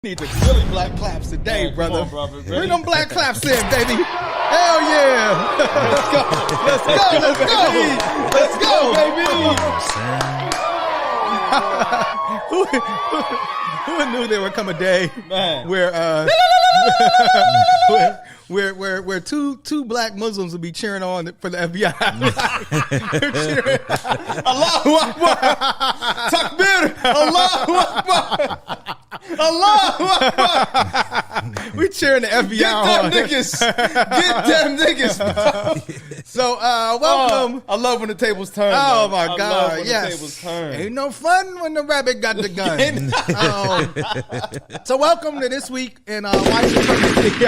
Need the Philly black claps today, Man, brother. come on, brother. Bring them black claps in, baby. Hell yeah. Let's go. Let's go. Let's go. Let's go, baby. Who knew there would come a day where two black Muslims would be cheering on for the FBI? Allahu Akbar. Takbir. Allahu Akbar. Allahu Akbar. We cheering the FBI on. Get them niggas. So, welcome. I love when the tables turn. Oh, man. my God. I love when Yes. the tables turn. Ain't no fun when the rabbit got the gun. So welcome to this week in White Supremacy.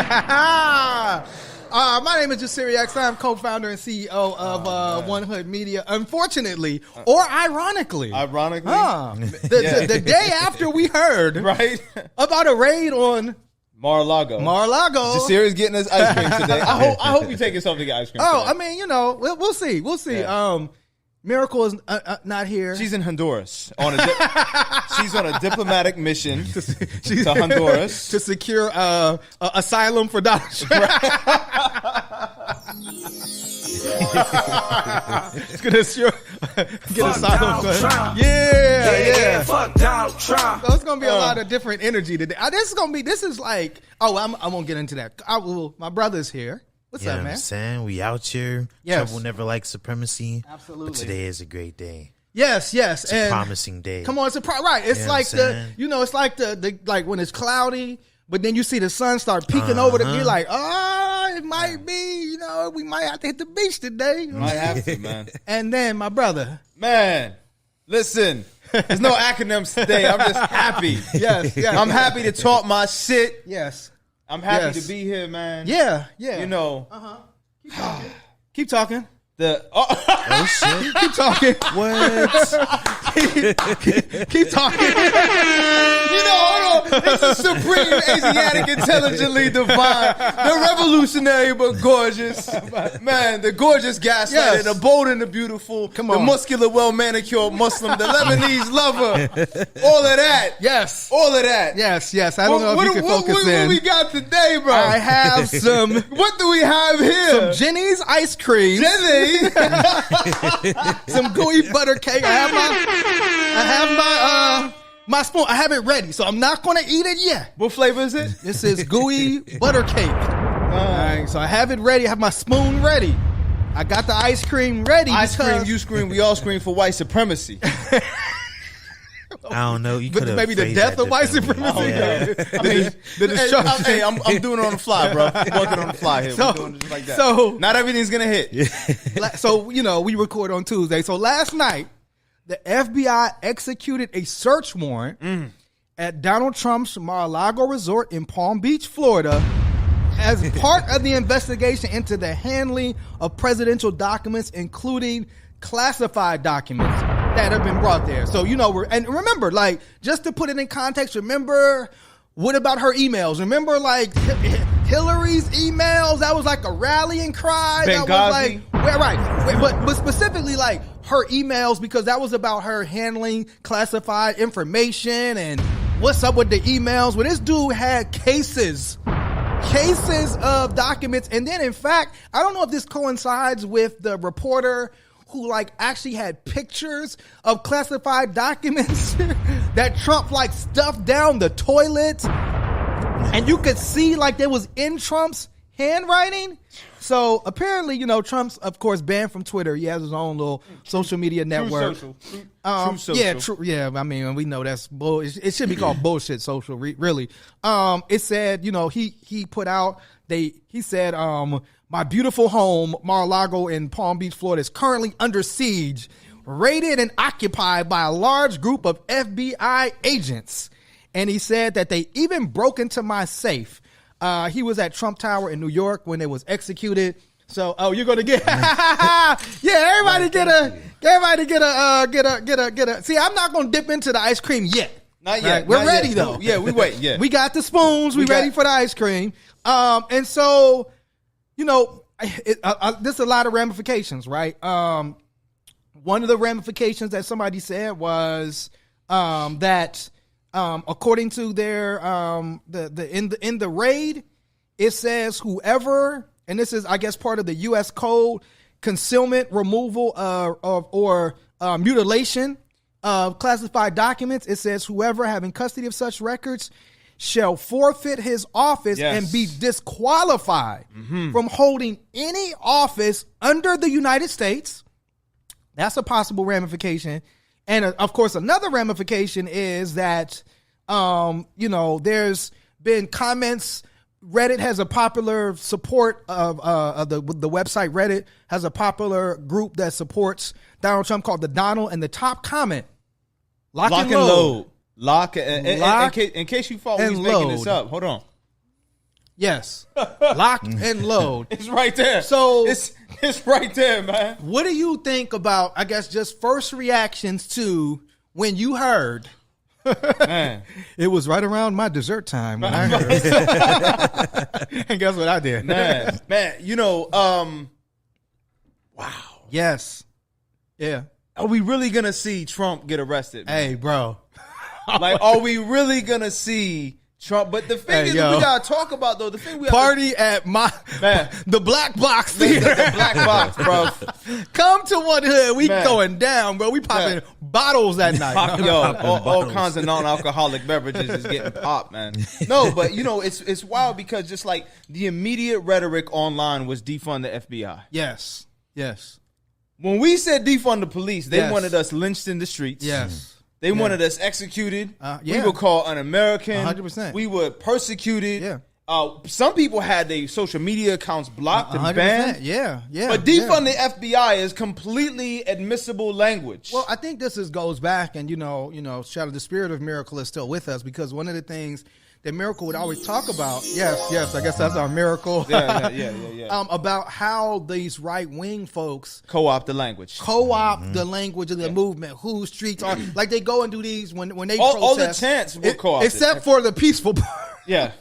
My name is Jasiri X. I'm co-founder and CEO of One Hood Media. Unfortunately, or ironically, the day after we heard about a raid on Mar-a-Lago. Jasiri's getting us ice cream today. I hope you take yourself to get ice cream today. I mean, we'll see. We'll see. Yeah. Miracle is not here. She's in Honduras. She's on a diplomatic mission to Honduras to secure asylum for Donald Trump. It's gonna get asylum. Fuck Donald Trump. So it's gonna be a lot of different energy today. This is like, I'm gonna get into that. My brother's here. What's up, man? I'm saying? We out here. Yes. Trouble never likes supremacy. Absolutely. But today is a great day. Yes. It's a promising day. Come on, it's right. It's like it's like the like when it's cloudy, but then you see the sun start peeking over the. You're like, it might be. We might have to hit the beach today. Might have to, man. And then my brother, man, listen. There's no acronyms today. I'm just happy. Yes. I'm happy to talk my shit. Yes. I'm happy to be here, man. Yeah. Keep talking. Oh shit! Keep talking. What? Keep talking. Hold on. This is supreme Asiatic, intelligently divine, the revolutionary but gorgeous, man. The gorgeous gaslighter, the bold and the beautiful, the muscular, well manicured Muslim, the Lebanese lover. All of that. Yes. All of that. Yes. I don't know if you can focus in. What we got today, bro? I have some. What do we have here? Some Jenny's ice cream. Some gooey butter cake. I have my spoon. I have it ready, so I'm not going to eat it yet. What flavor is it? This is gooey butter cake. All right, so I have it ready. I have my spoon ready. I got the ice cream ready. I scream, you scream, we all scream for white supremacy. I don't know. You could have maybe the death of white supremacy. Yeah. I'm doing it on the fly, bro. I'm working on the fly here. We're doing it just like that. So not everything's gonna hit. So we record on Tuesday. So last night, the FBI executed a search warrant at Donald Trump's Mar-a-Lago resort in Palm Beach, Florida, as part of the investigation into the handling of presidential documents, including classified documents that have been brought there. So, and remember, like, just to put it in context, what about her emails? Remember, like, Hillary's emails? That was like a rallying cry. Benghazi. That was like, but specifically, like, her emails, because that was about her handling classified information and what's up with the emails. Well, this dude had cases of documents. And then, in fact, I don't know if this coincides with the reporter who like actually had pictures of classified documents that Trump like stuffed down the toilet, and you could see like they was in Trump's handwriting. So apparently, Trump's of course banned from Twitter. He has his own little social media network. True social. Yeah. I mean, we know that's bull. It should be called bullshit social. Really. It said, he put out. He said, my beautiful home, Mar-a-Lago in Palm Beach, Florida, is currently under siege, raided and occupied by a large group of FBI agents. And he said that they even broke into my safe. He was at Trump Tower in New York when it was executed. So, you're gonna get, everybody get a. See, I'm not gonna dip into the ice cream yet. Not yet. Right? We're ready though. Yeah, we wait. Yeah, we got the spoons. We ready for the ice cream. And so, there's a lot of ramifications, right? One of the ramifications that somebody said was that according to their in the raid, it says whoever, and this is I guess part of the U.S. code, concealment, removal, or mutilation of classified documents. It says whoever having custody of such records shall forfeit his office and be disqualified from holding any office under the United States. That's a possible ramification. And of course, another ramification is that, there's been comments. Reddit has a popular support of the website. Reddit has a popular group that supports Donald Trump called the Donald. And the top comment, lock and load. In case you thought we was making this up, hold on. Yes, lock and load. It's right there. So it's right there, man. What do you think about, I guess, just first reactions to when you heard? Man. It was right around my dessert time when I heard. And guess what I did? Man, wow. Yes. Yeah. Are we really gonna see Trump get arrested? Man? Hey, bro. Like, are we really gonna see Trump? But the thing is that we gotta talk about, though, the thing we party at the Black Box Theater. The Black Box, bro. Come to one hood. We going down, bro. We popping bottles that night. All kinds of non-alcoholic beverages is getting popped, man. No, but it's wild because just like the immediate rhetoric online was defund the FBI. Yes. When we said defund the police, they wanted us lynched in the streets. Yes. They wanted us executed. We were called un-American. 100%. We were persecuted. Yeah. Some people had their social media accounts blocked and banned. Yeah. But defund the FBI is completely admissible language. Well, I think this goes back, and shout out, the spirit of Miracle is still with us, because one of the things that Miracle would always talk about, yes, I guess that's our Miracle. Yeah. About how these right-wing folks co-opt the language. The language of the movement, whose streets are, like they go and do these when they protest. All the chants were co-opted. Except for the peaceful part. Yeah.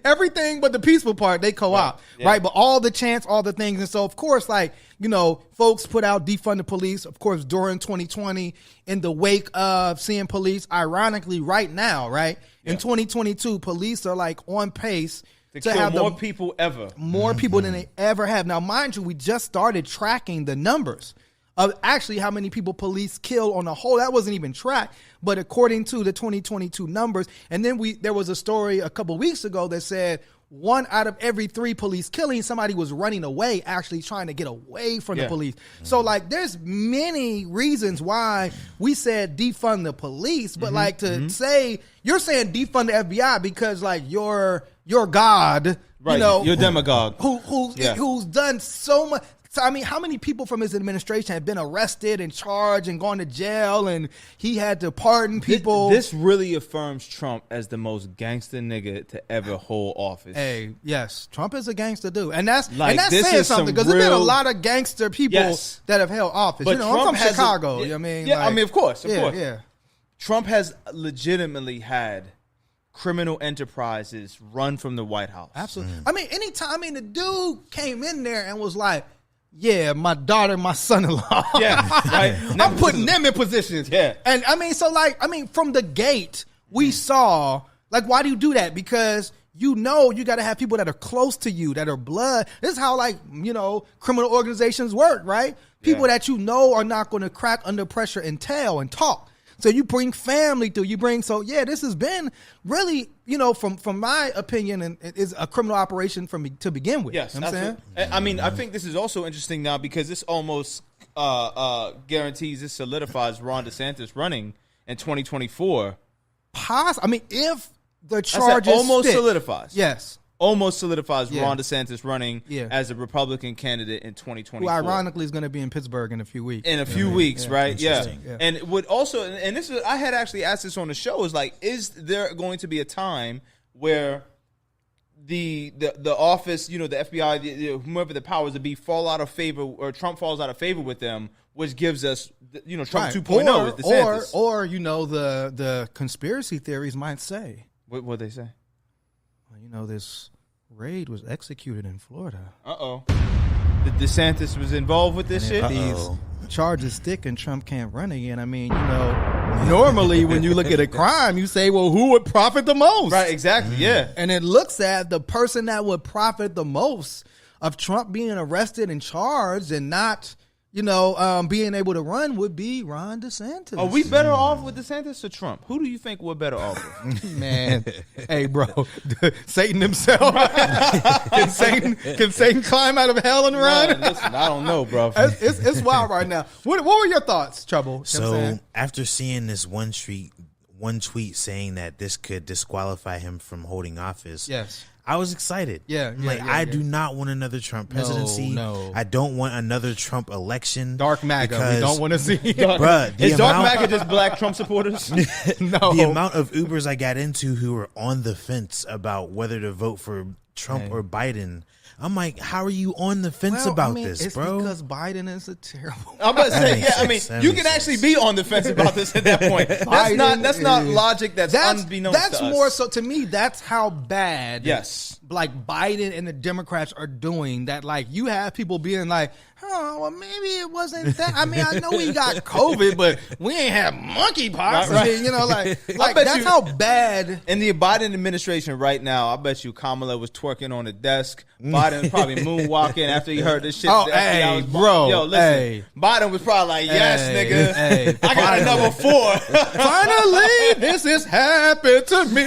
Everything but the peaceful part, they co-opt, right? But all the chants, all the things. And so, of course, folks put out defund the police, of course, during 2020, in the wake of seeing police, ironically, right now, right? In 2022, police are on pace to kill have more people ever. More people than they ever have. Now, mind you, we just started tracking the numbers of actually how many people police kill on the whole. That wasn't even tracked, but according to the 2022 numbers, and then there was a story a couple weeks ago that said 1 out of every 3 police killings, somebody was running away, actually trying to get away from the police. So there's many reasons why we said defund the police, but to say, you're saying defund the FBI because your God, right? Your demagogue, who's done so much. So, I mean, how many people from his administration have been arrested and charged and gone to jail, and he had to pardon people? This really affirms Trump as the most gangster nigga to ever hold office. Hey, yes, Trump is a gangster dude, and that's saying something, because there's been a lot of gangster people that have held office. But I'm from Chicago. Of course. Trump has legitimately had criminal enterprises run from the White House. Absolutely. I mean, the dude came in there and was like, yeah, my daughter, my son-in-law. Yeah, right. I'm putting them in positions. Yeah. And from the gate, we saw, why do you do that? Because you got to have people that are close to you, that are blood. This is how, criminal organizations work, right? People that are not going to crack under pressure and tell and talk. So you bring family through. This has been really, from my opinion, and it is a criminal operation to begin with. Yes, you know what I'm saying? I mean, I think this is also interesting now because this almost this solidifies Ron DeSantis running in 2024. If the charges solidifies. Yes. Almost solidifies Ron DeSantis running as a Republican candidate in 2024. Who ironically is going to be in Pittsburgh in a few weeks. Right? Yeah. And would also, and this is, I had actually asked this on the show, is there going to be a time where the office, the FBI, whomever the powers that be, fall out of favor, or Trump falls out of favor with them, which gives us, Trump 2.0 is DeSantis. Or the conspiracy theories might say. What they say? This raid was executed in Florida. The DeSantis was involved with this shit? charges stick and Trump can't run again. I mean, normally when you look at a crime, you say, well, who would profit the most? Right, exactly, yeah. And it looks at the person that would profit the most of Trump being arrested and charged and not, being able to run would be Ron DeSantis. Are we better off with DeSantis or Trump? Who do you think we're better off with? Man, hey, bro, Satan himself. Can Satan climb out of hell and run? Man, listen, I don't know, bro. It's wild right now. What were your thoughts, Trouble? So after seeing this one tweet saying that this could disqualify him from holding office, yes, I was excited. I do not want another Trump presidency. No. I don't want another Trump election. Dark MAGA. We don't want to see. Is Dark MAGA just black Trump supporters? No. The amount of Ubers I got into who were on the fence about whether to vote for Trump or Biden. I'm like, how are you on the fence about this, bro? It's because Biden is a terrible. I'm about to say, you can actually be on the fence about this at that point. That's not logic. That's unbeknownst to us. That's more so to me. That's how bad. Yes. Like Biden and the Democrats are doing that. Like you have people being like, oh, well, maybe it wasn't that. I mean, I know we got COVID, but we ain't have monkeypox. Right. I mean, like that's how bad. In the Biden administration right now, I bet you Kamala was twerking on the desk. Biden was probably moonwalking after he heard this shit. Oh, hey, bro. Yo, listen. Hey. Biden was probably like, yes, nigga. Hey, I got another 4. Finally, this has happened to me.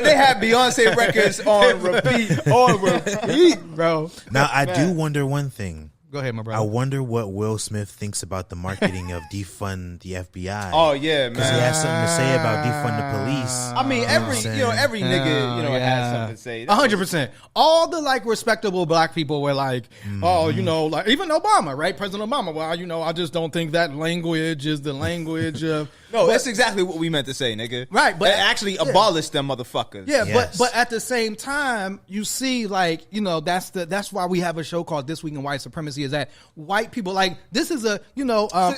they had Beyonce records on repeat, bro. Now, I do wonder one thing. Go ahead, my brother. I wonder what Will Smith thinks about the marketing of defund the FBI. Oh yeah, man. Because he has something to say about defund the police. I mean, every nigga, has something to say. 100%. All the respectable black people were like, oh, like even Obama, right? President Obama. Well, I just don't think that language is the language of. No, that's exactly what we meant to say, nigga. Right, but actually abolish them motherfuckers. Yeah, yes. but at the same time, you see, that's why we have a show called This Week in White Supremacy. Is that white people this is a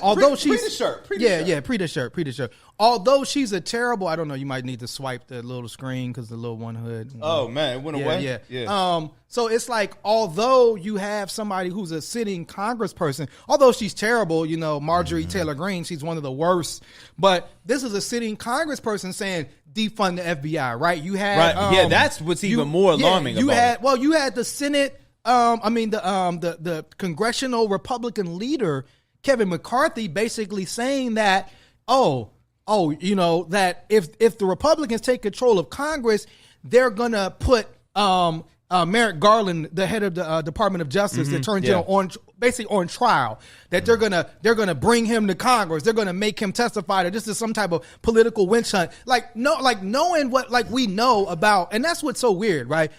although she's pre the shirt. Although she's a terrible, I don't know, you might need to swipe the little screen because the little one hood. Oh man, it went away. Yeah. So it's like, although you have somebody who's a sitting congressperson, although she's terrible, Marjorie Taylor Greene, she's one of the worst. But this is a sitting congressperson saying defund the FBI, right? You had that's what's even more alarming. You had the Senate. The congressional Republican leader Kevin McCarthy basically saying that that if the Republicans take control of Congress, they're gonna put Merrick Garland, the head of the Department of Justice, the Attorney General, on trial. That they're gonna bring him to Congress. They're gonna make him testify that this is some type of political witch hunt. Knowing what we know about, and that's what's so weird, right?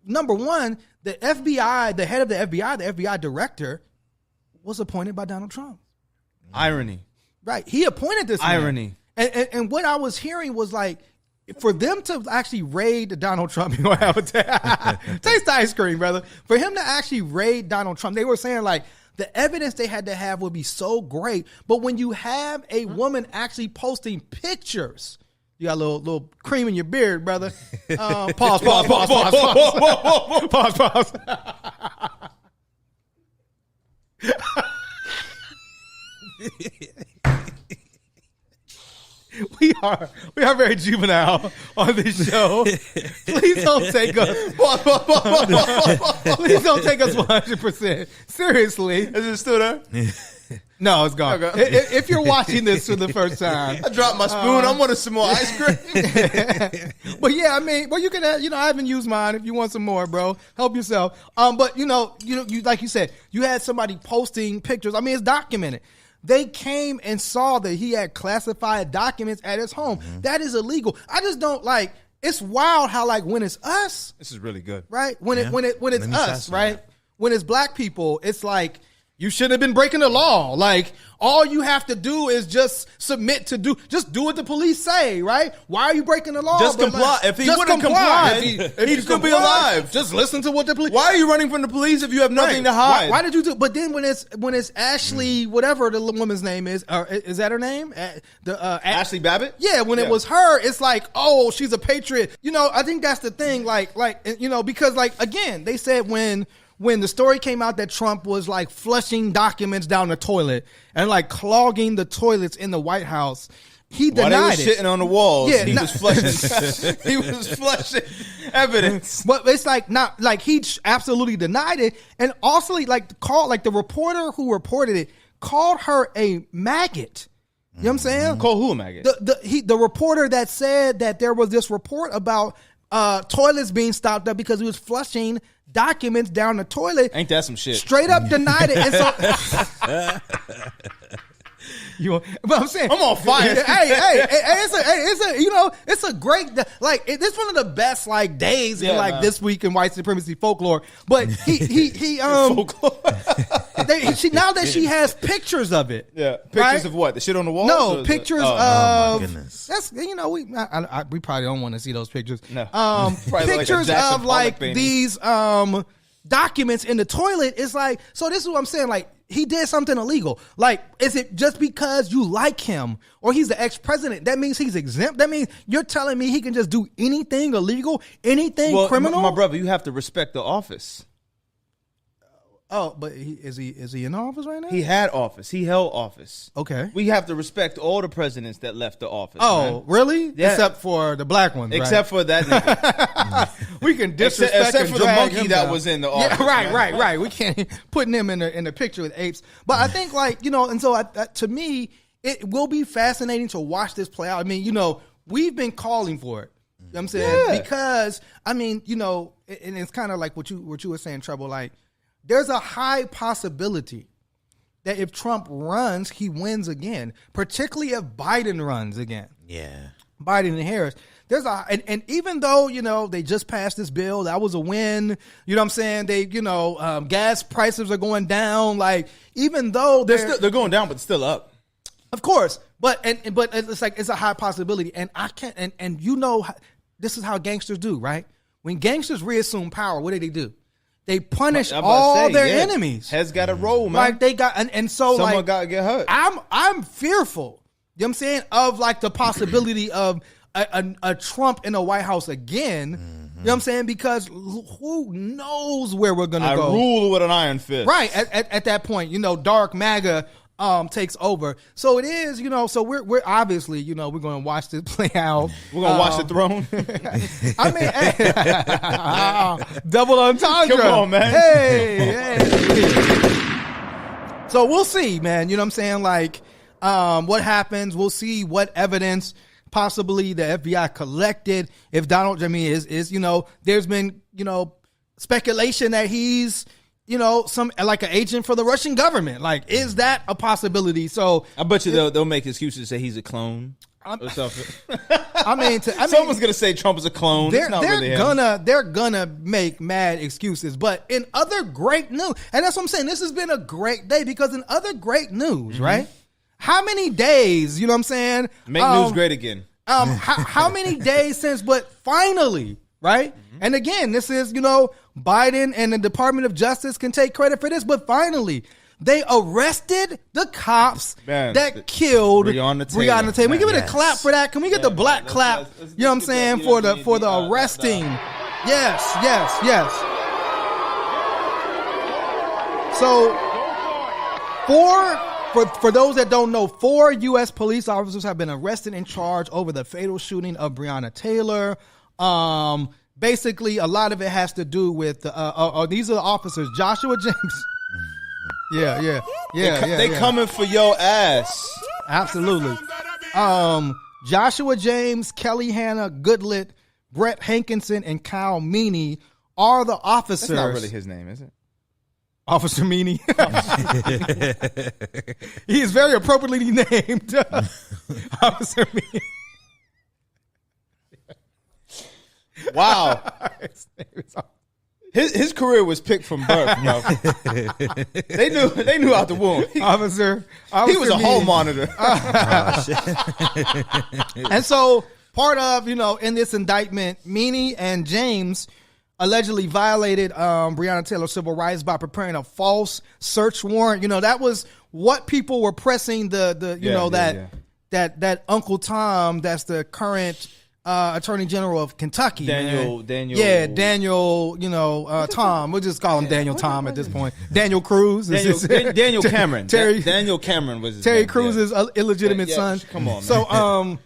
Number one, the FBI, the head of the FBI director, was appointed by Donald Trump. Irony. Right. He appointed this irony. Man. And what I was hearing was for them to actually raid Donald Trump, you don't have a taste the ice cream, brother. For him to actually raid Donald Trump, they were saying the evidence they had to have would be so great. But when you have a woman actually posting pictures, you got a little cream in your beard, brother. Pause. We are very juvenile on this show. Please don't take us. Please don't take us 100%. Seriously. Is it still there? No, it's gone. Okay. If you're watching this for the first time, I dropped my spoon. I wanted some more ice cream. But yeah, I mean, you can, I haven't used mine. If you want some more, bro, help yourself. But you like you said, you had somebody posting pictures. I mean, it's documented. They came and saw that he had classified documents at his home. Mm-hmm. That is illegal. I just don't it's wild how when it's us. This is really good. Right? When it's us, right? When it's black people, it's you shouldn't have been breaking the law. All you have to do is just submit to just do what the police say, right? Why are you breaking the law? Just comply. If he wouldn't comply, he could be alive. Just listen to what the police. Why are you running from the police if you have nothing to hide? Why did you do? But then when it's Ashley, whatever the woman's name is that her name? Ashley Babbitt. Yeah, when it was her, it's she's a patriot. I think that's the thing. Because again, they said when when the story came out that Trump was like flushing documents down the toilet and like clogging the toilets in the White House, he denied While they were it. shitting on the walls, Yeah, he was flushing. He was flushing evidence. But it's like not like he absolutely denied it, and also like the reporter who reported it called her a maggot. You know what I'm saying? Call who a maggot? The reporter that said that there was this report about toilets being stopped up because he was flushing documents down the toilet. Ain't that some shit? Straight up denied it. And so, but I'm saying I'm on fire. it's a great like it's one of the best like days in like this week in white supremacy folklore. But he Folklore. now that she has pictures of it. Yeah, pictures right? of what? The shit on the walls? No, pictures Oh of. my goodness. That's we probably don't want to see those pictures. No. Probably Pictures like a Jackson of like Pollock painting. these documents in the toilet. It's like, so this is what I'm saying. Like he did something illegal. Like, is it just because you like him or he's the ex-president? That means he's exempt. That means you're telling me he can just do anything illegal, anything criminal. My brother, you have to respect the office. Oh, but is he in office right now? He had office. He held office. Okay. We have to respect all the presidents that left the office. Oh, man. really? Yeah. Except for the black ones, Except for that nigga. we can disrespect Except and for the drag monkey him that down. was in the office. Yeah, man. right. We can't putting him in the picture with apes. But I think and so to me, it will be fascinating to watch this play out. I mean, we've been calling for it. You know what I'm saying? Yeah. Because I mean, and it's kind of like what you were saying, Trouble. Like, there's a high possibility that if Trump runs, he wins again, particularly if Biden runs again. Yeah. Biden and Harris. And even though, they just passed this bill, that was a win. You know what I'm saying? They, gas prices are going down. Like, even though They're going down, but still up. of course, but it's like, it's a high possibility. And I can't, and this is how gangsters do, right? When gangsters reassume power, what do? They punish I'm about to all say, their yeah. enemies. Heads got to roll, man. Like they got, and so Someone like, got to get hurt. I'm fearful. You know what I'm saying? Of like the possibility of a Trump in the White House again. Mm-hmm. You know what I'm saying? Because who knows where we're gonna go? I rule with an iron fist. Right at that point, dark MAGA takes over. So it is, so we're obviously, we're going to watch this play out. We're going to watch the throne. I mean, double entendre. Come on, man. Hey. So we'll see, man. You know what I'm saying? Like, what happens? We'll see what evidence possibly the FBI collected. If Donald, is there's been, speculation that he's, some like an agent for the Russian government. Like, is that a possibility? So I bet you they'll make excuses, say he's a clone or something. Someone's gonna say Trump is a clone. They're, It's not they're really him. they're gonna make mad excuses. But in other great news, and that's what I'm saying, this has been a great day because in other great news, right? How many days? You know what I'm saying? Make news great again. How many days since? But finally, right? And again, this is, Biden and the Department of Justice can take credit for this, but finally, they arrested the cops that killed Breonna Taylor. Can we give it a clap for that? Can we get the black clap? let's You know what I'm get saying? that, For the arresting. Yes. So, for those that don't know, 4 U.S. police officers have been arrested and charged over the fatal shooting of Breonna Taylor. Basically, a lot of it has to do with these are the officers, Joshua James. Yeah. They coming for your ass. Absolutely. Joshua James, Kelly Hanna, Goodlett, Brett Hankinson, and Kyle Meany are the officers. That's not really his name, is it? Officer Meany. He is very appropriately named Officer Meany. Wow. His career was picked from birth, bro. They knew out the womb. Officer He was a Meany. hall monitor. And so part of, in this indictment, Meany and James allegedly violated Breonna Taylor's civil rights by preparing a false search warrant. That was what people were pressing that Uncle Tom, that's the current Attorney General of Kentucky. Daniel. Yeah, Daniel, Tom. We'll just call him Daniel Tom at this point. Daniel Cruz. Daniel Cameron. Daniel Cameron was his Terry name, Cruz's illegitimate son. Come on, man. So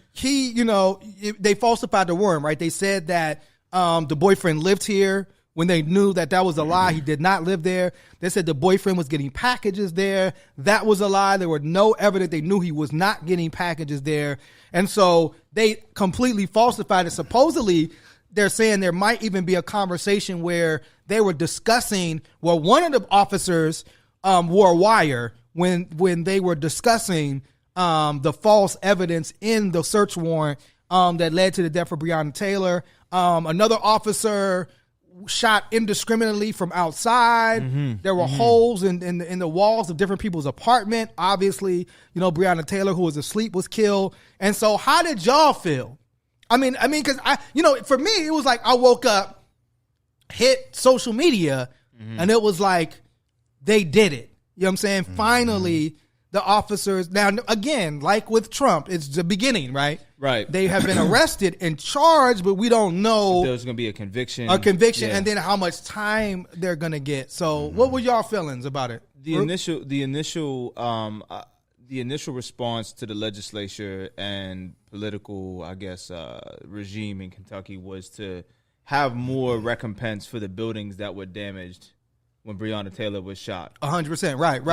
they falsified the warrant, right? They said that the boyfriend lived here when they knew that was a lie. He did not live there. They said the boyfriend was getting packages there. That was a lie. There were no evidence. They knew he was not getting packages there. And so they completely falsified it. Supposedly, they're saying there might even be a conversation where they were discussing, well, one of the officers wore a wire when they were discussing the false evidence in the search warrant that led to the death of Breona Taylor. Another officer shot indiscriminately from outside. There were holes in the walls of different people's apartment. Obviously, Breona Taylor, who was asleep, was killed. And so how did y'all feel? I mean, because for me, it was like I woke up, hit social media, and it was like they did it. You know what I'm saying? Finally, the officers, now again, like with Trump, it's the beginning, right? Right. They have been arrested and charged, but we don't know. There's going to be a conviction. Yeah. And then how much time they're going to get. So what were y'all feelings about it? The initial response to the legislature and political, I guess, regime in Kentucky was to have more recompense for the buildings that were damaged when Breona Taylor was shot. 100%. Right.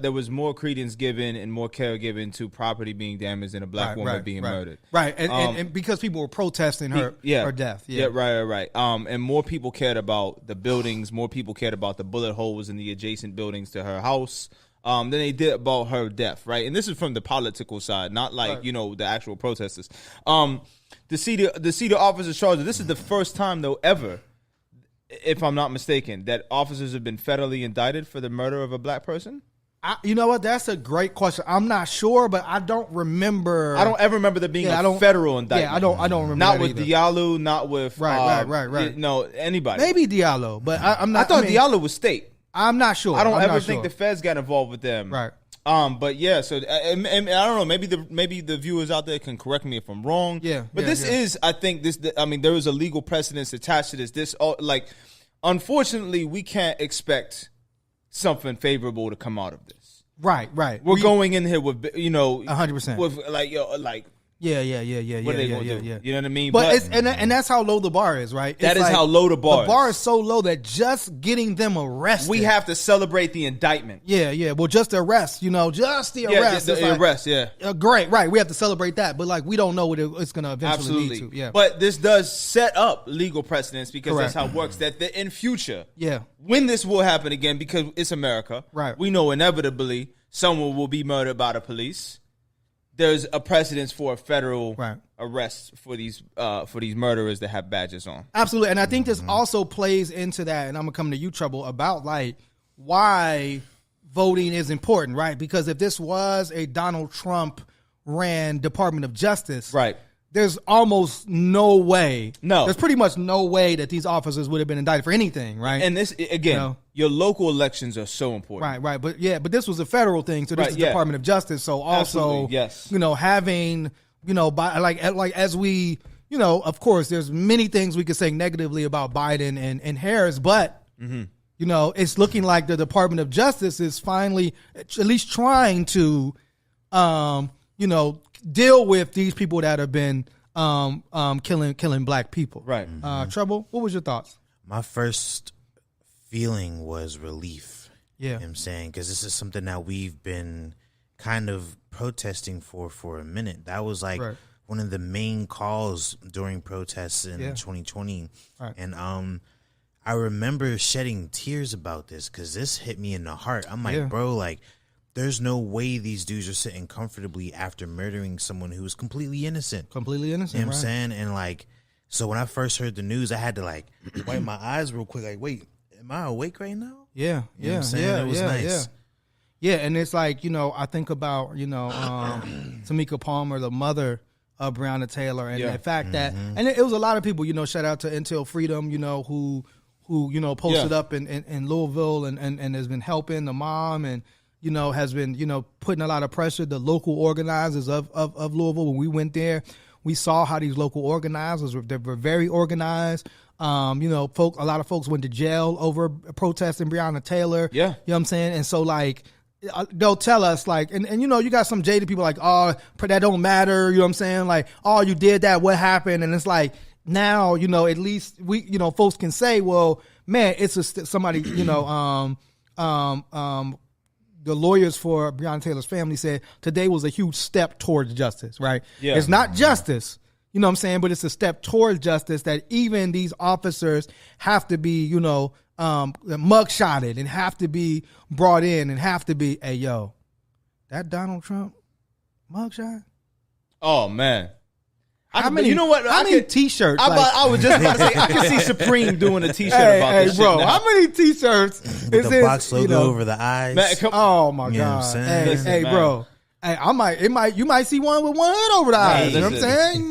There was more credence given and more care given to property being damaged and a black woman being murdered. Right. And because people were protesting her death. Yeah. Right. And more people cared about the buildings. More people cared about the bullet holes in the adjacent buildings to her house than they did about her death. Right. And this is from the political side, not like, the actual protesters. To see the officers charged. This is the first time though ever, if I'm not mistaken, that officers have been federally indicted for the murder of a black person? You know what? That's a great question. I'm not sure, but I don't remember. I don't ever remember there being a federal indictment. Yeah, I don't remember. Not with Diallo, not with right. No, anybody. Maybe Diallo, but I'm not. I thought Diallo was state. I'm not sure. I don't ever think the feds got involved with them. Right. But yeah, so and I don't know. Maybe the viewers out there can correct me if I'm wrong. Yeah. But this is, I think there is a legal precedence attached to this. Unfortunately, we can't expect something favorable to come out of this. Right. We're going in here with 100%. with Yeah. What are they gonna do? Yeah. You know what I mean? But it's, and that's how low the bar is, right? That is how low the bar is. The bar is so low that just getting them arrested. We have to celebrate the indictment. Yeah. Well, just the arrest, just the arrest. The arrest, yeah. Great, right. We have to celebrate that, but we don't know what it's going to eventually lead to. Yeah. But this does set up legal precedents because that's how it works. That in future, when this will happen again, because it's America, right? We know inevitably someone will be murdered by the police. There's a precedence for a federal arrest for these murderers that have badges on. Absolutely, and I think this also plays into that. And I'm gonna come to you, Trouble, about why voting is important, right? Because if this was a Donald Trump ran Department of Justice, right, there's almost no way. No, there's pretty much no way that these officers would have been indicted for anything, right? And this again. Your local elections are so important. Right. But this was a federal thing. So this is Department of Justice. So also, having, as we, of course, there's many things we could say negatively about Biden and Harris, but, it's looking like the Department of Justice is finally at least trying to, deal with these people that have been killing black people. Right. Trouble, what was your thoughts? My first feeling was relief. Yeah. You know what I'm saying? Because this is something that we've been kind of protesting for a minute. That was one of the main calls during protests in 2020. Right. And I remember shedding tears about this because this hit me in the heart. I'm like, bro, there's no way these dudes are sitting comfortably after murdering someone who was completely innocent. Completely innocent, you know what I'm saying? And so when I first heard the news, I had to wipe my eyes real quick. Wait, am I awake right now? Yeah. You know what I'm saying? It was nice. Yeah, and it's I think about, Tamika Palmer, the mother of Breona Taylor, and the fact that, and it was a lot of people, shout out to Intel Freedom, who posted up in Louisville and has been helping the mom and, has been, putting a lot of pressure, the local organizers of Louisville when we went there. We saw how these local organizers they were very organized. A lot of folks went to jail over protesting Breona Taylor. Yeah. You know what I'm saying? And so like they'll tell us like, and you got some jaded people like, oh, that don't matter. You know what I'm saying? Like, oh, you did that. What happened? And it's like, now, at least we, folks can say, well, man, it's somebody, the lawyers for Breonna Taylor's family said today was a huge step towards justice, right? Yeah. It's not justice, you know what I'm saying? But it's a step towards justice that even these officers have to be, mugshotted and have to be brought in and have to be, hey, yo, that Donald Trump mugshot? Oh, man. How many T-shirts? I was just about to say, I can see Supreme doing a T-shirt about this bro, shit now. how many T-shirts With the box logo over the eyes. Man, Oh my You know what I'm God! saying? Hey, Listen, man. bro. Hey, you might see one with one hood over the eyes. You know what I'm listen. saying?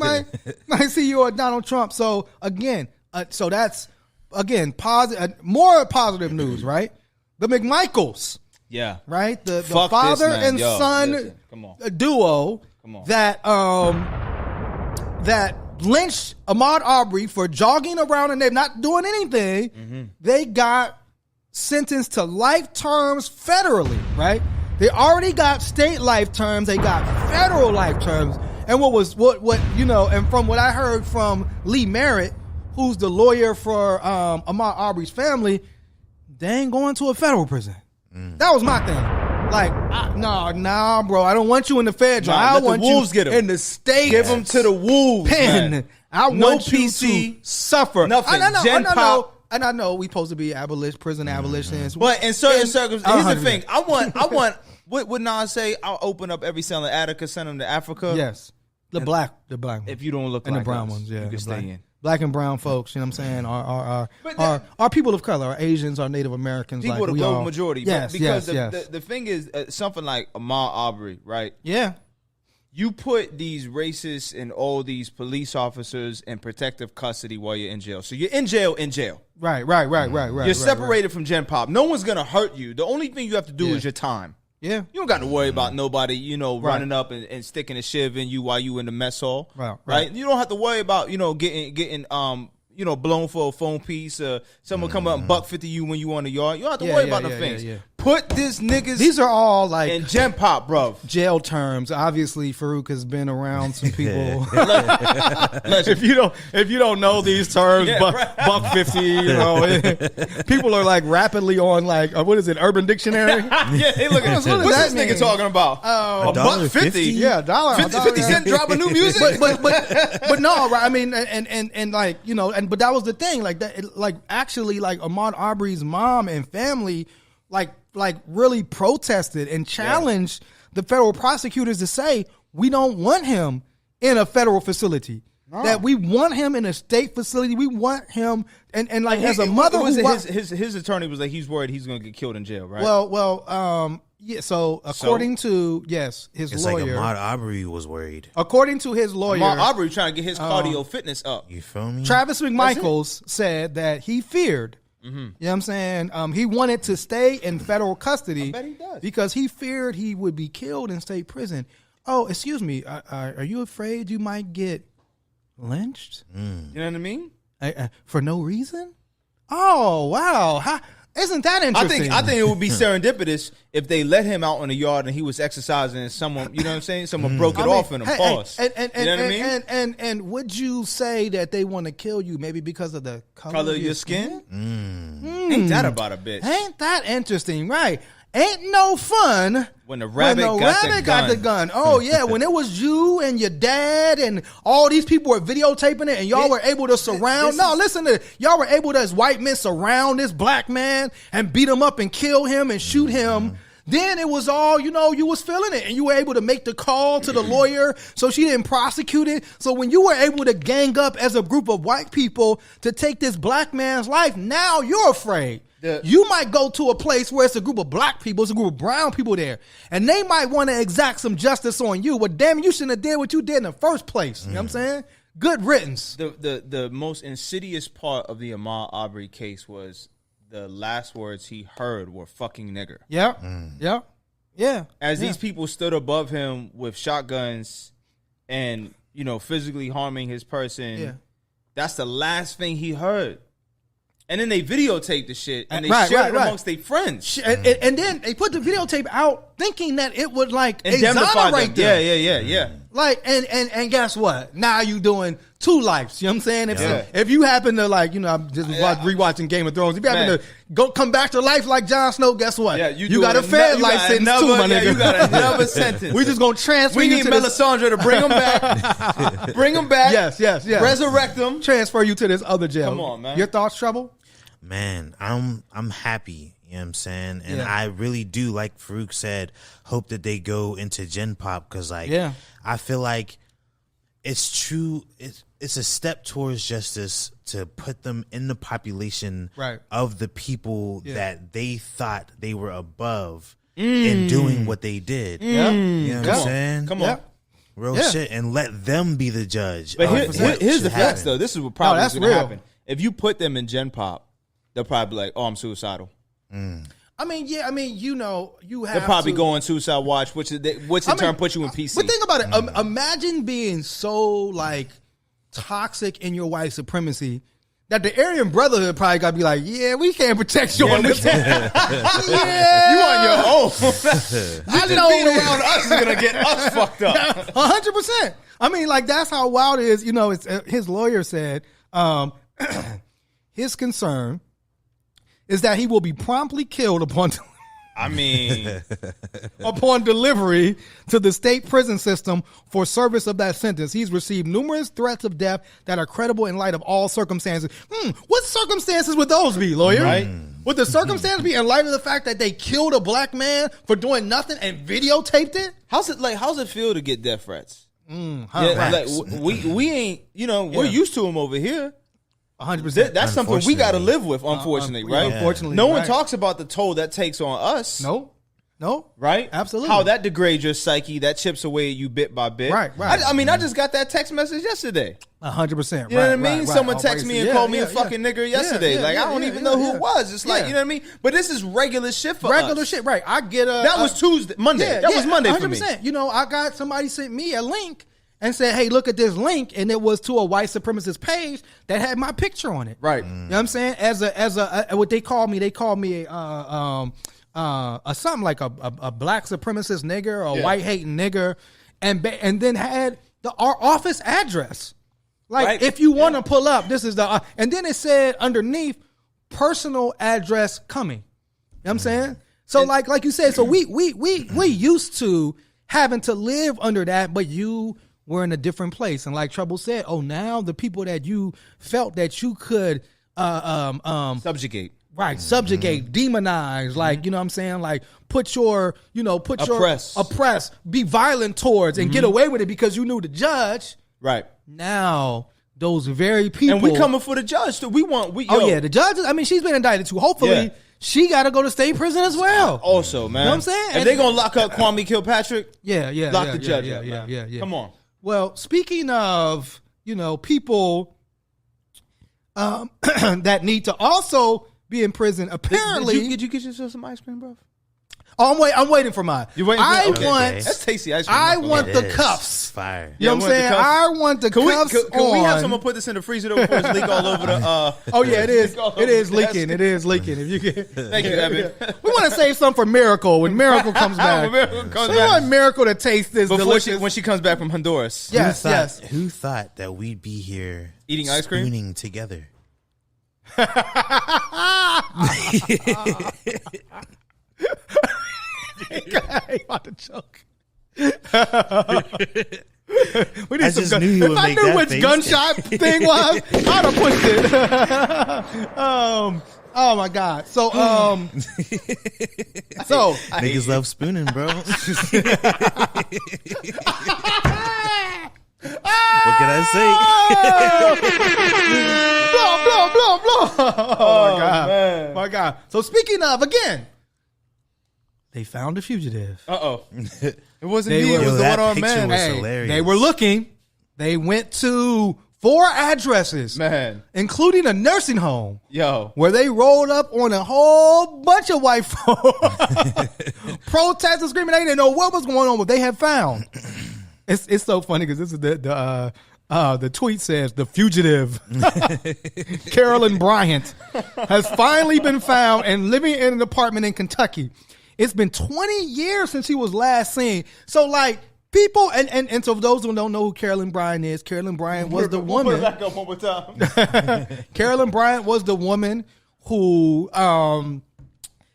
You might see you or Donald Trump. So again, that's positive, more positive news, right? The McMichaels, Yeah. right? The Fuck father this, man. and Yo, son listen. Come on. duo Come on. that lynched Ahmaud Arbery for jogging around and they're not doing anything. Mm-hmm. They got sentenced to life terms federally, right? They already got state life terms. They got federal life terms. And and from what I heard from Lee Merritt, who's the lawyer for Ahmaud Arbery's family, they ain't going to a federal prison. That was my thing. Like, nah, bro. I don't want you in the federal. Nah, I let the want wolves you get 'em. in the state. Give them to the wolves, pen. man. I No want you PC, to suffer. nothing. I know, Gen Pop. and I know we supposed to be prison abolitionists. But in certain circumstances, here's the 100%. thing. I want. What would Nas say? I'll open up every cell in Attica, send them to Africa. Yes, the black ones. If you don't look and like the brown us, ones, yeah, you can the stay black, in. black and brown folks. You know what I'm saying? Are people of color, are Asians, are Native Americans? People like the we global all, majority. Yes, because yes. the thing is, something like Ahmaud Arbery, right? Yeah, You put these racists and all these police officers in protective custody while you're in jail. So you're in jail. right. You're separated from Gen Pop. No one's going to hurt you. The only thing you have to do is your time. Yeah, You don't got to worry about nobody, running up and sticking a shiv in you while you in the mess hall. Right. You don't have to worry about, getting blown for a phone piece. Someone come up and $150 you when you on the yard. You don't have to worry about the things. Yeah. Put this niggas These are all like in Gen Pop, bro. jail terms. Obviously, Farouk has been around some people. If if you don't know these terms, $150, people are like rapidly on like what is it, Urban Dictionary? Yeah, they look at What does what's that this mean? nigga talking about? $1.50? Yeah, dollar. 50 Cent dropping new music? but no, right? I mean, and like but that was the thing, like that, like actually, like Ahmaud Arbery's mom and family, like really protested and challenged the federal prosecutors to say we don't want him in a federal facility. No. That we want him in a state facility. We want him and like as a mother, his attorney was like he's worried he's going to get killed in jail, right? Yeah. So according to his It's lawyer, like Ahmaud Arbery was worried. according to his lawyer, Ahmaud Arbery trying to get his cardio fitness up. You feel me? Travis McMichaels said that he feared. You know what I'm saying? He wanted to stay in federal custody. I bet he does. Because he feared he would be killed in state prison. Oh, excuse me. Are you afraid you might get lynched? You know what I mean? For no reason? Oh, wow. Isn't that interesting? I think it would be serendipitous if they let him out in the yard and he was exercising and someone, you know what I'm saying? Someone broke it off in him. Pause. And, you know what I mean? And would you say that they want to kill you maybe because of the color of your skin? Ain't that about a bitch? Ain't that interesting? Right. Ain't no fun when the rabbit, got the gun. Oh, yeah. When it was you and your dad and all these people were videotaping it and y'all were able to surround. Y'all were able to, as white men, surround this black man and beat him up and kill him and shoot him. Then it was all, you was feeling it and you were able to make the call to the lawyer so she didn't prosecute it. So when you were able to gang up as a group of white people to take this black man's life, now you're afraid. You might go to a place where it's a group of black people, it's a group of brown people there, and they might want to exact some justice on you. But damn, you shouldn't have did what you did in the first place. You know what I'm saying? Good riddance. The most insidious part of the Ahmaud Arbery case was the last words he heard were "fucking nigger." Yeah. As these people stood above him with shotguns and physically harming his person. Yeah. That's the last thing he heard. And then they videotaped the shit and they Right, shared right, it amongst their friends. And then they put the videotape out thinking that it would like Indemnify exonerate them. them. Yeah. Like, and guess what? Now you doing 2 lives. You know what I'm saying? Yeah. If you happen to I'm just rewatching Game of Thrones. If you happen to come back to life like Jon Snow, guess what? Yeah, you got a fair life sentence too, my nigga. You got another sentence. We just gonna transfer We you need to Melisandre to bring him back. Bring him back. Yes. Resurrect him. Transfer you to this other jail. Come on, man. Your thoughts, Trouble? Man, I'm happy, you know what I'm saying? And I really do, like Farouk said, hope that they go into Gen Pop because I feel like it's true. It's a step towards justice to put them in the population of the people that they thought they were above in doing what they did. Yeah. You know what I'm saying? Come on. Real shit, and let them be the judge. But here's the should facts, happen. though. This is what probably is that's going to real. happen. If you put them in Gen Pop, they'll probably be like, "Oh, I'm suicidal." I mean, you have They'll probably to, go on suicide watch, which in turn puts you in PC. But think about it. Imagine being so toxic in your white supremacy that the Aryan Brotherhood probably got to be like, yeah, we can't protect you on this. You on your own. I know Being around us is gonna get us fucked up. 100%. I mean, that's how wild it is. It's, his lawyer said his concern is that he will be promptly killed upon delivery to the state prison system for service of that sentence. He's received numerous threats of death that are credible in light of all circumstances. What circumstances would those be, lawyer? Right. Would the circumstances be in light of the fact that they killed a black man for doing nothing and videotaped it? How's it feel to get death threats? We ain't, we're used to them over here. 100%. That's something we got to live with, unfortunately, right? Unfortunately, no one talks about the toll that takes on us. No, right? Absolutely. How that degrades your psyche, that chips away at you bit by bit. Right. I just got that text message yesterday. 100%. You know what I mean? Someone texted me and called me a fucking nigger yesterday. I don't even know who it was. It's like, you know what I mean? But this is regular shit for us. Regular shit, right. I get that was Monday. That was Monday 100%. For me. I got somebody sent me a link and said, hey, look at this link. And it was to a white supremacist page that had my picture on it. Right. You know what I'm saying? As a what they call me a something like a black supremacist nigger or a white hating nigger, and then had our office address. If you want to pull up, this is the and then it said underneath personal address coming. You know what I'm saying? So like you said, so we used to having to live under that, but you were in a different place. And like Trouble said, now the people that you felt that you could subjugate. Right, subjugate, demonize, you know what I'm saying? Put your oppress, be violent towards and get away with it because you knew the judge. Right. Now, those very people. And we coming for the judge. So the judge, she's been indicted too. Hopefully, she got to go to state prison as well. Also, man. You know what I'm saying? If they going to lock up Kwame Kilpatrick, lock the judge up. Yeah. Come on. Well, speaking of, people that need to also be in prison, apparently. Did you get yourself some ice cream, bro? Oh, I'm waiting for mine. You waiting for That's tasty ice cream. I want the cuffs. Fire. You know what I'm saying? I want the cuffs. Can we have someone put this in the freezer though before it's leak all over the? It is. It is leaking. It is leaking. If you get, thank you, Evan. We want to save some for Miracle when Miracle comes back. We want Miracle to taste this delicious when she comes back from Honduras. Yes. Who thought that we'd be here eating ice cream, spooning together? I about to choke. We need I some just knew you would make that face. If I knew which gunshot thing was, I'd have pushed it. Oh my God. So niggas love spooning, bro. What can I say? Blah. Oh my God. Man. My God. So speaking of, again, they found a fugitive. It wasn't me. It was the one-armed man. Hilarious. They were looking. They went to 4 addresses, man, including a nursing home. Where they rolled up on a whole bunch of white folk, protesting, screaming. They didn't know what was going on, what they had found. It's so funny because this is the tweet says the fugitive Carolyn Bryant has finally been found and living in an apartment in Kentucky. It's been 20 years since he was last seen. So like people and so those who don't know who Carolyn Bryant is, Carolyn Bryant was the woman. Put it back up one more time. Carolyn Bryant was the woman who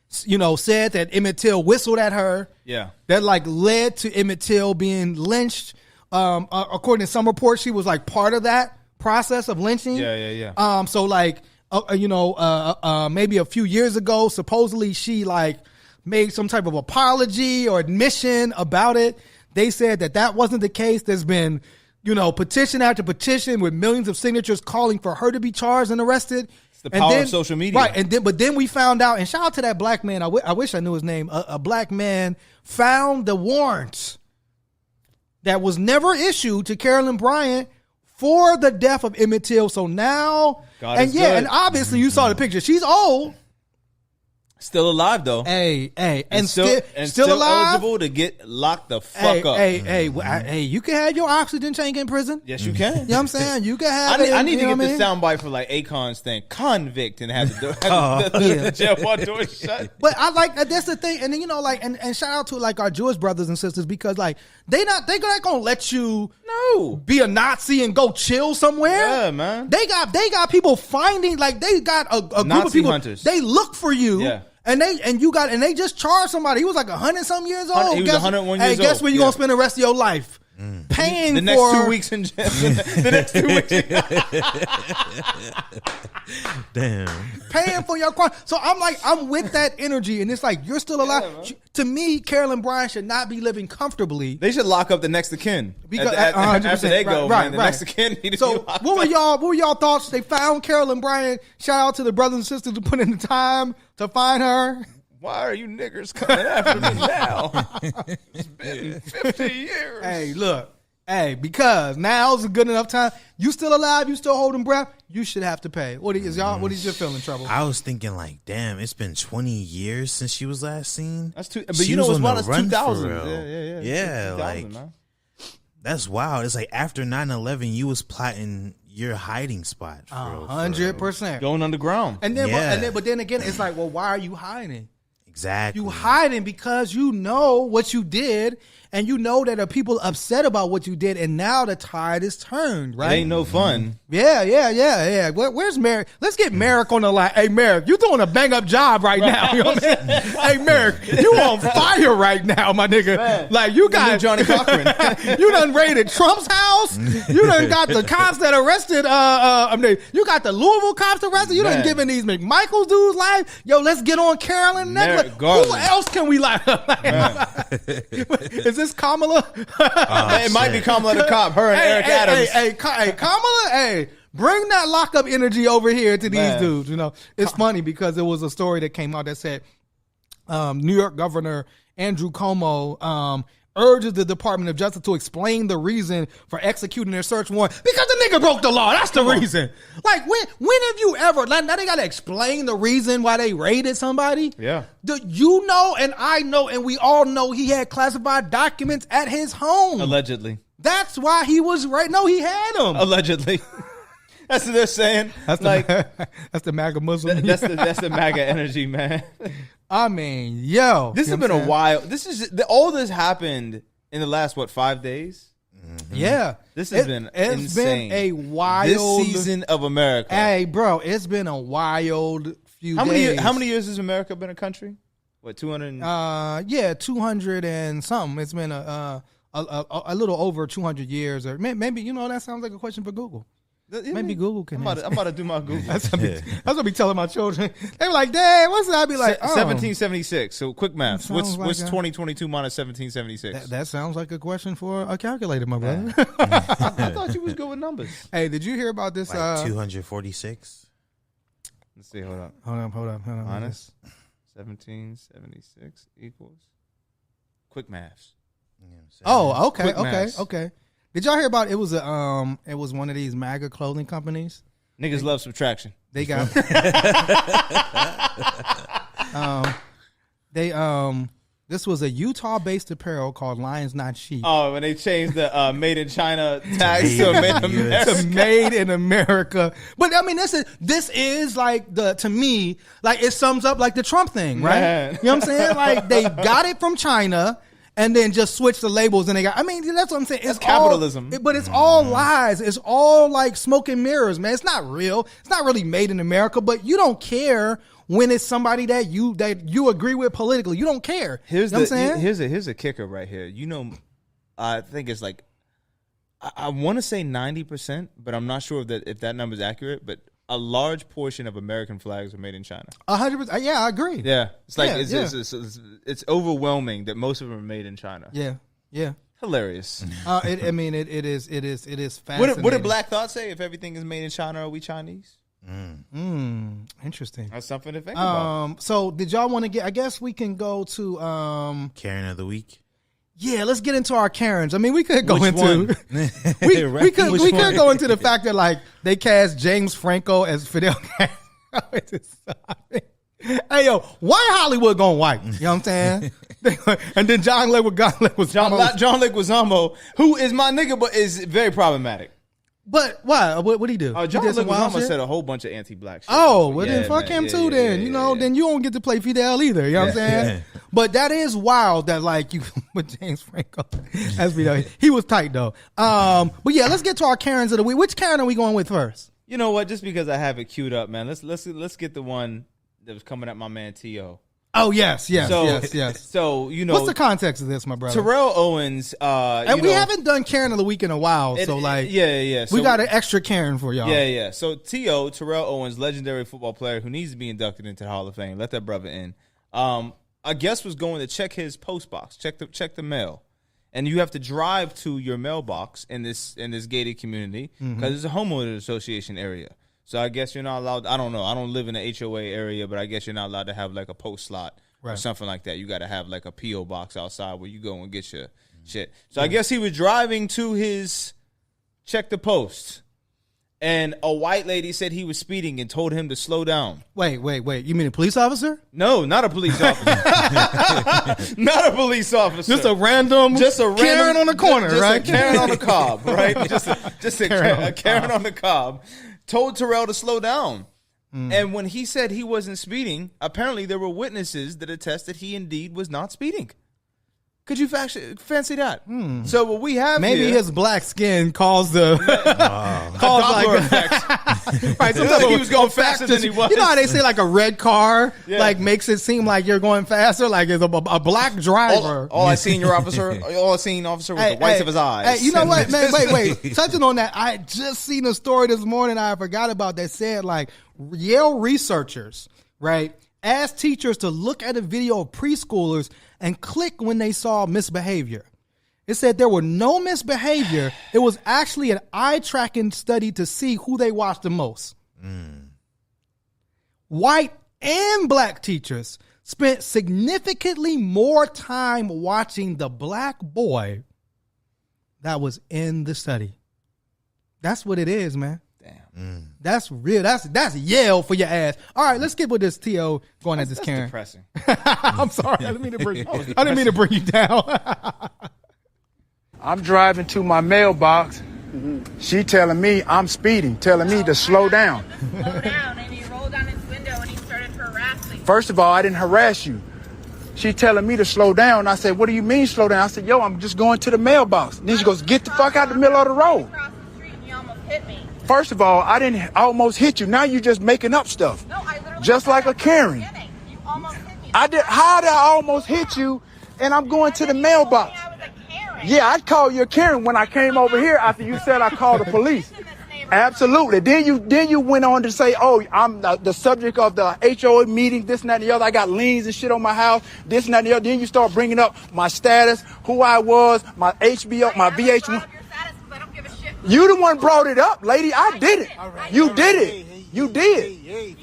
said that Emmett Till whistled at her. Yeah. That like led to Emmett Till being lynched. According to some reports, she was like part of that process of lynching. Yeah. So like, maybe a few years ago, supposedly she like made some type of apology or admission about it. They said that wasn't the case. There's been, petition after petition with millions of signatures calling for her to be charged and arrested. It's the power of social media. Right. But then we found out, and shout out to that black man. I wish I knew his name. A black man found the warrant that was never issued to Carolyn Bryant for the death of Emmett Till. So now, and obviously you saw the picture. She's old. Still alive though. Hey, and still alive. Eligible to get locked the fuck up. Hey, you can have your oxygen tank in prison. Yes, you can. You know what I'm saying? You can have I need to get the soundbite for like Akon's thing, convict, and have the jail door shut. But I like that's the thing, and then and shout out to like our Jewish brothers and sisters because like they're not gonna let you be a Nazi and go chill somewhere. Yeah, man. They got people finding like they got a group Nazi of people. Hunters. They look for you. Yeah. And they just charged somebody. He was like 100-something years old. He was 101 years old. Hey, guess where you gonna spend the rest of your life? Paying the next 2 weeks in jail. The next 2 weeks. Damn. Paying for your crime. So I'm with that energy, and it's like you're still alive. Yeah, to me, Carolyn Bryant should not be living comfortably. They should lock up the next of kin. Because after they go, right. The next of kin need to so be locked what were up. y'all thoughts? They found Carolyn Bryant. Shout out to the brothers and sisters who put in the time to find her. Why are you niggers coming after me now? It's been 50 years. Hey, look. Hey, because now's a good enough time. You still alive, you still holding breath, you should have to pay. What is your feeling, Trouble? I was thinking like, damn, it's been 20 years since she was last seen. That's too, but you know what's wild? It's 2000. Yeah, 2000, like man. That's wild. It's like after 9/11, you was plotting your hiding spot. 100%. Going underground. And then, but then again, it's like, well, why are you hiding? Exactly. You hiding because you know what you did, and you know that there are people upset about what you did, and now the tide is turned, right? It ain't no fun. Yeah. Where's Merrick? Let's get Merrick on the line. Hey, Merrick, you doing a bang up job right now. You know what I'm saying? Hey, Merrick, you on fire right now, my nigga. Man, like you got Johnny Cochran. You done raided Trump's house. You done got the cops that arrested. You got the Louisville cops arrested. You done given these McMichaels dudes life. Yo, let's get on Carolyn next. Who else can we like? Is this Kamala? It might be Kamala the cop. Her and Eric Adams. Hey, Kamala. Hey, bring that lockup energy over here to these dudes. You know, it's funny because there was a story that came out that said New York Governor Andrew Cuomo urges the Department of Justice to explain the reason for executing their search warrant because the nigga broke the law. That's the reason. Like when have you ever? Now they gotta explain the reason why they raided somebody. Yeah. You know, and I know, and we all know he had classified documents at his home. Allegedly. That's why he was right. No, he had them. Allegedly. That's what they're saying. That's the MAGA Muslim. That's the MAGA energy, man. I mean, yo. This has been a while. All this happened in the last, 5 days? Mm-hmm. Yeah. This has been insane. Been a wild. This season of America. Hey, bro, it's been a wild few days. How many years has America been a country? 200? 200 and something. It's been a little over 200 years. Or maybe, that sounds like a question for Google. Maybe Google can. I'm about to do my Google. That's what I be telling my children. They be like, "Dad, what's that?" I be like, 1776. So quick math. What's like 2022 minus 1776? That sounds like a question for a calculator, my brother. I thought you was good with numbers. Hey, did you hear about this? 246. Let's see. Hold up. Hold up. Minus 1776 equals quick maths. Oh, okay, Quick maths. okay. Did y'all hear about it? Was it was one of these MAGA clothing companies. Niggas love subtraction. They got This was a Utah-based apparel called Lions Not Sheep. Oh, when they changed the Made in China tags to Made in America. To Made in America. But I mean, this is like to me, like it sums up like the Trump thing, right? Man. You know what I'm saying? Like they got it from China and then just switched the labels and I mean, that's what I'm saying. It's capitalism. But it's all lies. It's all like smoke and mirrors, man. It's not real. It's not really made in America, but you don't care when it's somebody that you agree with politically. You don't care. Here's you know what I'm saying? Here's a kicker right here. You know, I think it's like I want to say 90%, but I'm not sure if that number is accurate. But a large portion of American flags are made in China. 100%. Yeah, I agree. Yeah, it's like it's it's overwhelming that most of them are made in China. Yeah. Hilarious. It is fascinating. What did Black Thought say? If everything is made in China, are we Chinese? Interesting. That's something to think about. So did y'all want to get? I guess we can go to Karen of the week. Yeah, let's get into our Karens. I mean, we could go Which into one? we could go into the fact that like they cast James Franco as Fidel Castro. Hey yo, why Hollywood going white? You know what I'm saying? And then John Leguizamo, who is my nigga, but is very problematic. But why? What did he do? John He did some wild Leguizamo shit? said a whole bunch of anti-black shit. Oh, well then Yeah, fuck man. him too then. You know, then you don't get to play Fidel either. You know what I'm saying? But that is wild that like you with James Franco as Fidel. He was tight though. But yeah, let's get to our Karens of the week. Which Karen are we going with first? You know what? Just because I have it queued up, man. Let's get the one that was coming at my man T.O. Oh yes. So you know, what's the context of this, my brother? Terrell Owens, and we haven't done Karen of the week in a while, so like, yeah. So, we got an extra Karen for y'all. Yeah. So Terrell Owens, legendary football player who needs to be inducted into the Hall of Fame. Let that brother in. A guest was going to check his post box, check the mail, and you have to drive to your mailbox in this gated community because it's a homeowners association area. So I guess you're not allowed. I don't know. I don't live in the HOA area, but I guess you're not allowed to have like a post slot or something like that. You got to have like a PO box outside where you go and get your shit. So I guess he was driving to his check the post, and a white lady said he was speeding and told him to slow down. Wait. You mean a police officer? No, not a police officer. Not a police officer. Just a random Karen on the corner, right? A Karen on the cob, right? Just a Karen on the cob. Told Terrell to slow down. And when he said he wasn't speeding, apparently there were witnesses that attest that he indeed was not speeding. Could you fancy that? So what we have maybe here, his black skin caused the caused Doppler effect. Right, like he was going faster than he was. You know how they say like a red car like makes it seem like you're going faster, like it's a black driver. All I seen officer was the whites of his eyes. Hey, you know what, man? Wait. Touching on that, I just seen a story this morning I forgot about that said like Yale researchers, right, asked teachers to look at a video of preschoolers and click when they saw misbehavior. It said there were no misbehavior. It was actually an eye-tracking study to see who they watched the most. White and black teachers spent significantly more time watching the black boy that was in the study. That's what it is, man. Damn. That's real. That's Yale for your ass. All right, let's get with this T.O. going at this Karen. Depressing. I'm sorry. I didn't mean to bring you down. I'm driving to my mailbox. She telling me I'm speeding, telling me to slow down. Slow down, and he rolled down his window and he started harassing. First of all, I didn't harass you. She telling me to slow down. I said, what do you mean slow down? I said, yo, I'm just going to the mailbox. And then she goes, get the fuck out the middle of the road. Across the street and you almost hit me. First of all, I didn't almost hit you. Now you just making up stuff. No, I literally just like a Karen. You almost hit me. How did I almost hit you? And I'm going to the mailbox. I was a Karen. Yeah, I'd call you a Karen when I came over here after you said I called the police. Absolutely. Then you went on to say, oh, I'm the subject of the HOA meeting, this and that and the other. I got liens and shit on my house, this and that and the other. Then you start bringing up my status, who I was, my HBO, my VH1. You the one brought it up, lady. I did it. You did it. You did.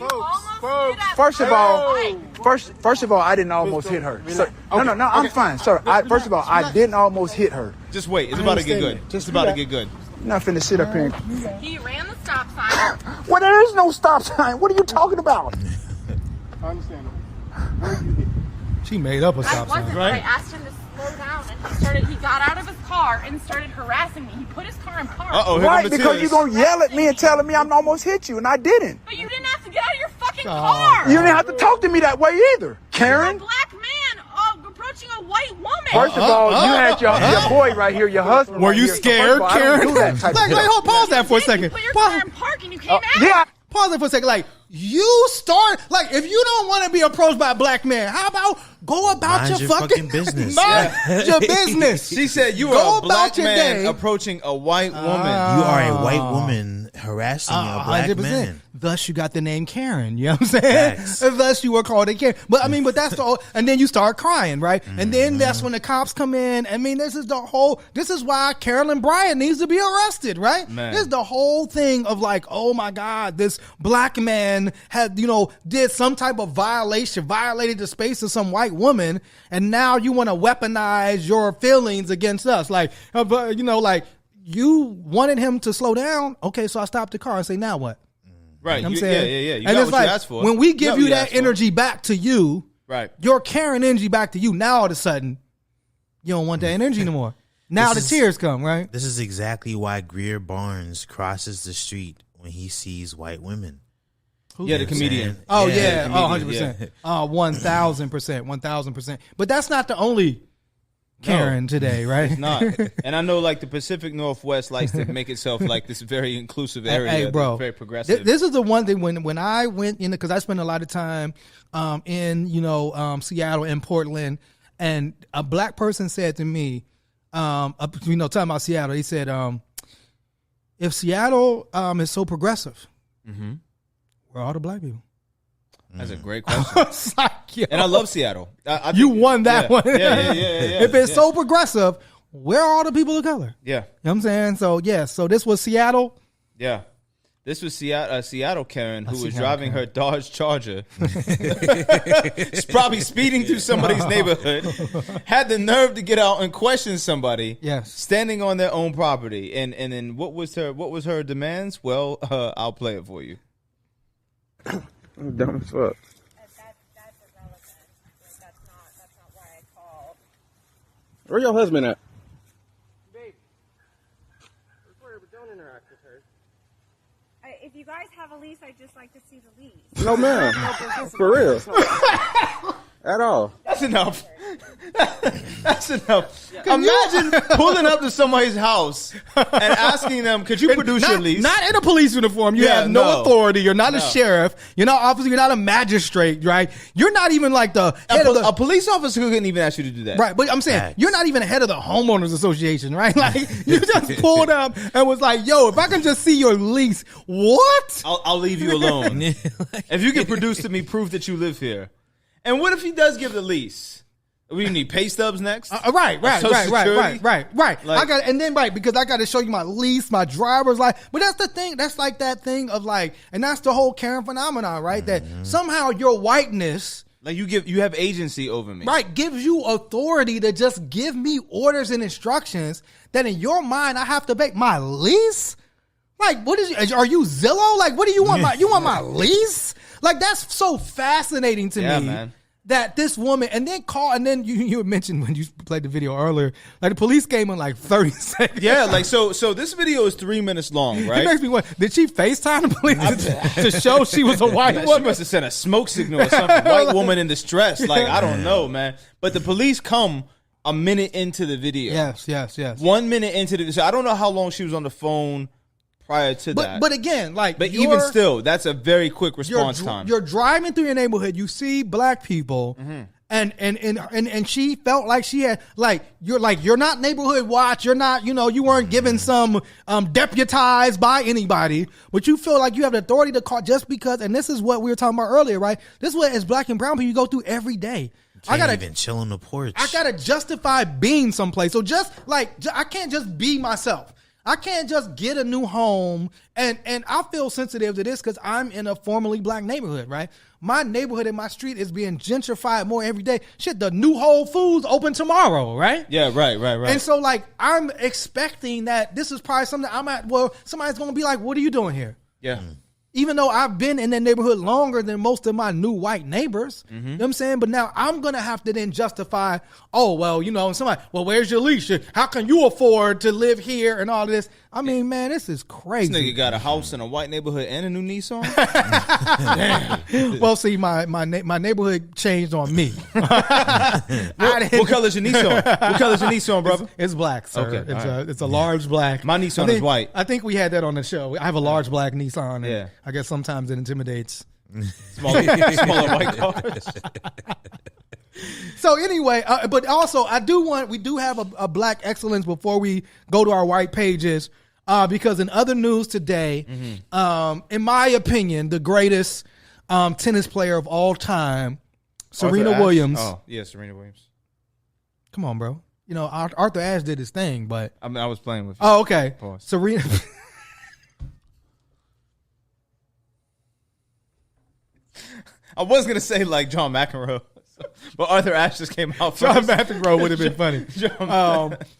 First of all, I didn't almost hit her. Sir, no, I'm fine, sir. First of all, I didn't almost hit her. Just wait. It's about to get good. Just about to get good. You're not finna sit up here. He ran the stop sign. Well, there is no stop sign. What are you talking about? I understand. Where you hit? She made up a I stop sign. wasn't, but I asked him to slow down, and he got out of his car and started harassing me. He put his car in park. Right, because you're going to yell at me and telling me I'm almost hit you, and I didn't. But you didn't have to get out of your fucking car. You didn't have to talk to me that way either, Karen. You're a black man approaching a white woman. First of all, you had your boy right here, your husband. Were right you here. So scared, first of all, I don't Karen? do that type of Like, stuff. hold, pause that for a second. You put your Pause, car in park and you came out. Yeah. pause it for a second. Like, you start, like, if you don't want to be approached by a black man, how about go about Mind your your fucking fucking business. Mind your business. She said you Go are a about black your man day. approaching a white woman. You are a white woman harassing a black 100%. man. Thus, you got the name Karen. You know what I'm saying? Facts. Thus, you were called a Karen. But I mean, but that's the whole, and then you start crying, right? And then that's when the cops come in. I mean, this is why Carolyn Bryant needs to be arrested, right? Man. This is the whole thing of like, oh my God, this black man had, did some type of violated the space of some white woman, and now you want to weaponize your feelings against us. Like, like you wanted him to slow down. Okay, so I stopped the car and say, now what? Right. You know what I'm You saying? Yeah. You and got it's what like, you asked for. when we give got you what that asked for. energy back to you, Right. your Karen energy back to you, now all of a sudden, you don't want that energy anymore. Now This the is- tears come, right? This is exactly why Greer Barnes crosses the street when he sees white women. Yeah, the comedian. saying? Oh, Yeah, yeah. the Oh, comedian, 100%. 1,000%. But that's not the only Karen today, right? It's not. And I know, like, the Pacific Northwest likes to make itself like this very inclusive area. Hey, bro. Very progressive. This is the one thing when I went in, because I spent a lot of time in Seattle and Portland, and a black person said to me, talking about Seattle, he said, if Seattle is so progressive, where are all the black people? That's a great question. It's like, yo, And I love Seattle. I you think- won that yeah, one. Yeah. If it's so progressive, where are all the people of color? Yeah. You know what I'm saying? So, yeah. So this was Seattle. Yeah. This was Seattle Karen who was Seattle driving Karen. her Dodge Charger. She's probably speeding through somebody's neighborhood. Had the nerve to get out and question somebody. Yes. Standing on their own property. And then what was her demands? Well, I'll play it for you. I'm dumb as fuck. That's irrelevant. Like, that's not why I called. Where your husband at? Babe, don't interact with her. If you guys have a lease, I'd just like to see the lease. No, ma'am. For real. At all. That's enough. That's enough. Imagine pulling up to somebody's house and asking them, could you produce your lease? Not in a police uniform. You Yeah, have no no. authority. You're not a No. sheriff. You're not officer. You're not a magistrate, right? You're not even like the head of the... A police officer couldn't even ask you to do that. Right, but I'm saying Facts. you're not even head of the homeowners association, right? Like you just pulled up and was like, "Yo, if I can just see your lease, what?" I'll leave you alone. If you can produce to me proof that you live here. And what if he does give the lease? We need pay stubs next? Right. Social Security? Right. Like- I got, and then because I got to show you my lease, my driver's license. But that's the thing. That's like that thing of like, and that's the whole Karen phenomenon, right? That somehow your whiteness, Like you have agency over me. right, gives you authority to just give me orders and instructions that in your mind I have to make my lease. Like, what are you Zillow? Like, what do you want? You want my lease? Like, that's so fascinating to Yeah, me. man. That this woman, and then you had mentioned when you played the video earlier, like the police came in like 30 seconds. Yeah, like so this video is 3 minutes long, It right? makes me wonder, did she FaceTime the police to show she was a white She woman? must have sent a smoke signal or something. White woman in distress. Like, I don't know, man. But the police come a minute into the video. Yes. 1 minute into the video. So I don't know how long she was on the phone prior to that. But again, like, But even still, that's a very quick response time. You're driving through your neighborhood, you see black people, and she felt like she had you're not neighborhood watch, you're not, you weren't given some deputized by anybody, but you feel like you have the authority to call just because, and this is what we were talking about earlier, right? This is what as black and brown people you go through every day. Can't even chill on the porch. I gotta justify being someplace. So just like I can't just be myself. I can't just get a new home, and I feel sensitive to this because I'm in a formerly black neighborhood, right? My neighborhood and my street is being gentrified more every day. Shit, the new Whole Foods open tomorrow, right? Yeah, right. And so, like, I'm expecting that this is probably something somebody's going to be like, what are you doing here? Yeah. even though I've been in that neighborhood longer than most of my new white neighbors, you know what I'm saying? But now I'm going to have to then justify, oh, well, you know, somebody, well, where's your lease? How can you afford to live here and all this? I mean, man, this is crazy. This nigga got a house in a white neighborhood and a new Nissan? Well, see, my neighborhood changed on me. What color's your Nissan? What color's your Nissan, brother? It's black, sir. Okay, It's a large black. My Nissan is white. I think we had that on the show. I have a large black Nissan. And Yeah. I guess sometimes it intimidates. Smaller white cars. So anyway, but also we do have a black excellence before we go to our white pages, because in other news today, in my opinion, the greatest tennis player of all time, Serena Williams. Oh, yeah, Serena Williams. Come on, bro. You know, Arthur Ashe did his thing, but I mean, I was playing with you. oh, okay. Pause. Serena. I was gonna say like John McEnroe, but Arthur Ashe just came out. John first. McEnroe would have been funny.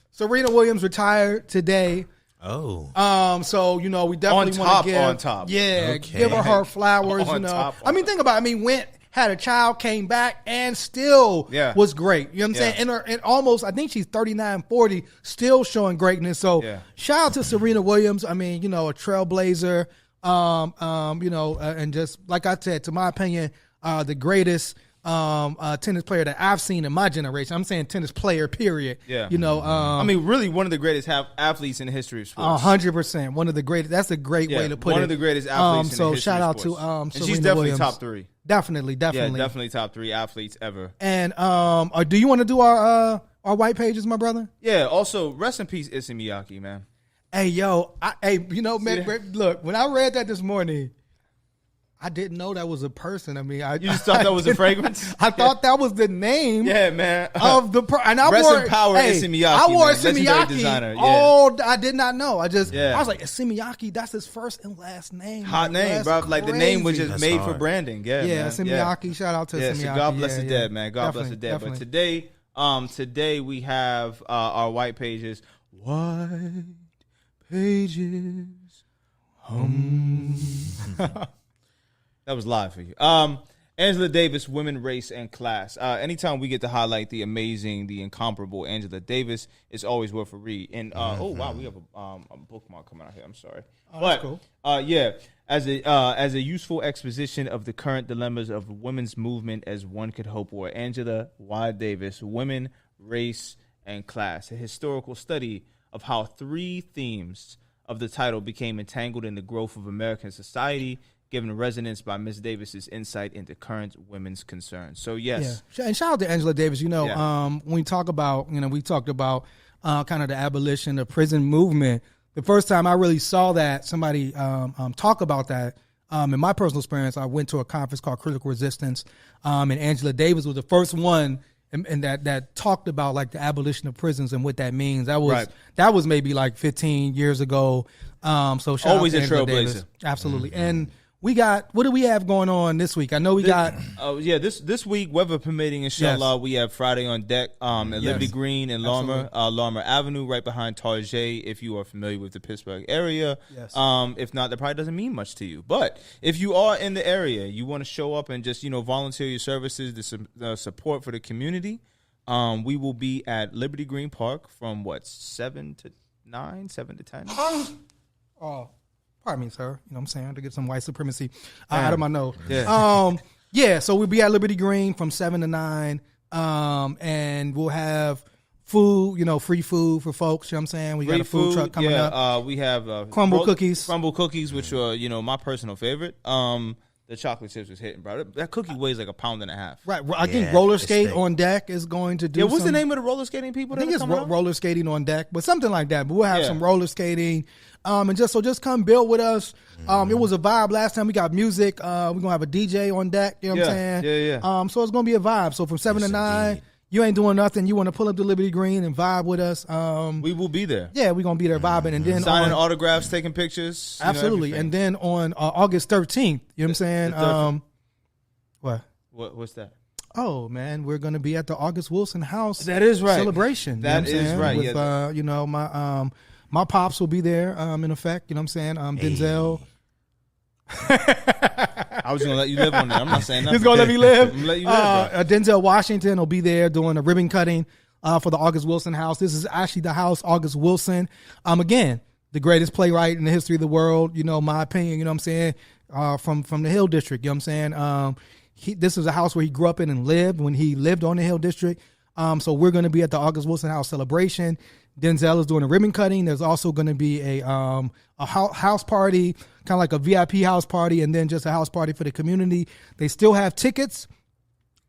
Serena Williams retired today. Oh. So, you know, we definitely want to give. On top. Yeah, Okay. give her flowers, On you know. top, I mean, think about it. I mean, went, had a child, came back, and still was great. You know what I'm saying? And almost, I think she's 39, 40, still showing greatness. So, shout out to Serena Williams. I mean, you know, a trailblazer. You know, and just like I said, to my opinion, the greatest tennis player that I've seen in my generation. I'm saying tennis player, period. Yeah. You know, I mean, really one of the greatest athletes in the history of sports. 100%. One of the greatest. That's a great way to put it. One of the greatest athletes in the history shout of out sports. to and Serena she's definitely Williams. top 3. Definitely. Yeah, definitely top 3 athletes ever. And do you want to do our white pages, my brother? Yeah. Also, rest in peace, Issey Miyake, man. Hey, yo. You know, man, look, when I read that this morning, I didn't know that was a person. I mean, You just thought that was a fragrance? I thought that was the name. Yeah, man. Of the and I Rest wore in power, Issey Miyake. I wore man. Issey Legendary Miyake. designer. Yeah. I did not know. I was like, Issey Miyake. That's his first and last name. Hot name, That's bro. Like the name was just That's made hard. for branding. Yeah, man. Issey Miyake. Shout out to Issey so Miyake. God bless the Yeah, dead, man. God bless the dead. Definitely. But today we have our white pages. White pages. That was live for you. Angela Davis, women, race, and class. Anytime we get to highlight the amazing, the incomparable Angela Davis, it's always worth a read. And oh wow, we have a bookmark coming out here. I'm sorry, that's cool. Yeah, as a useful exposition of the current dilemmas of the women's movement, as one could hope for. Angela Y. Davis, women, race, and class. A historical study of how 3 themes of the title became entangled in the growth of American society, given resonance by Ms. Davis's insight into current women's concerns. So yes, and shout out to Angela Davis. You know, when we talk about, you know, we talked about kind of the abolition of prison movement. The first time I really saw that somebody talk about that, in my personal experience, I went to a conference called Critical Resistance, and Angela Davis was the first one. And that talked about like the abolition of prisons and what that means. That was maybe like 15 years ago. So shout always out to a Angela trailblazer. Davis. Absolutely. And we got, what do we have going on this week? I know we got. This week, weather permitting, inshallah, we have Friday on deck at Liberty Green and Larmer Avenue, right behind Target, if you are familiar with the Pittsburgh area. Yes. If not, that probably doesn't mean much to you. But if you are in the area, you want to show up and just, you know, volunteer your services, the support for the community, we will be at Liberty Green Park from 7 to 9, 7 to 10. Oh, pardon me, sir. You know what I'm saying? To get some white supremacy out of my nose. Yeah. So we'll be at Liberty Green from 7 to 9. And we'll have food, you know, free food for folks. You know what I'm saying? We got a food truck coming up. We have Crumble cookies. Crumble cookies, which are, you know, my personal favorite. The chocolate chips was hitting, bro. That cookie weighs like 1.5 pounds. Right. I think roller skate on deck is going to do. Yeah, what's the name of the roller skating people? I think it's roller skating on deck, but something like that. But we'll have some roller skating. And just come build with us. It was a vibe last time. We got music. We're gonna have a DJ on deck. You know what I'm saying? Yeah. So it's gonna be a vibe. So from 7 to 9, you ain't doing nothing. You want to pull up to Liberty Green and vibe with us. We will be there. Yeah, we're gonna be there vibing, and then signing autographs, taking pictures. Absolutely, and then on August 13th, you know what I'm saying? What's that? Oh man, we're gonna be at the August Wilson House. That is right. Celebration. That is right. With you know, my pops will be there. In effect, you know what I'm saying? Denzel. I was gonna let you live on there. I'm not saying nothing. Just gonna let me live. I'm gonna let you live, bro. Denzel Washington will be there doing a ribbon cutting for the August Wilson House. This is actually the house August Wilson. Again, the greatest playwright in the history of the world. You know, my opinion. You know what I'm saying? From the Hill District. You know what I'm saying? This is a house where he grew up in and lived when he lived on the Hill District. So we're going to be at the August Wilson House celebration. Denzel is doing a ribbon cutting. There's also going to be a house party, kind of like a VIP house party, and then just a house party for the community. They still have tickets.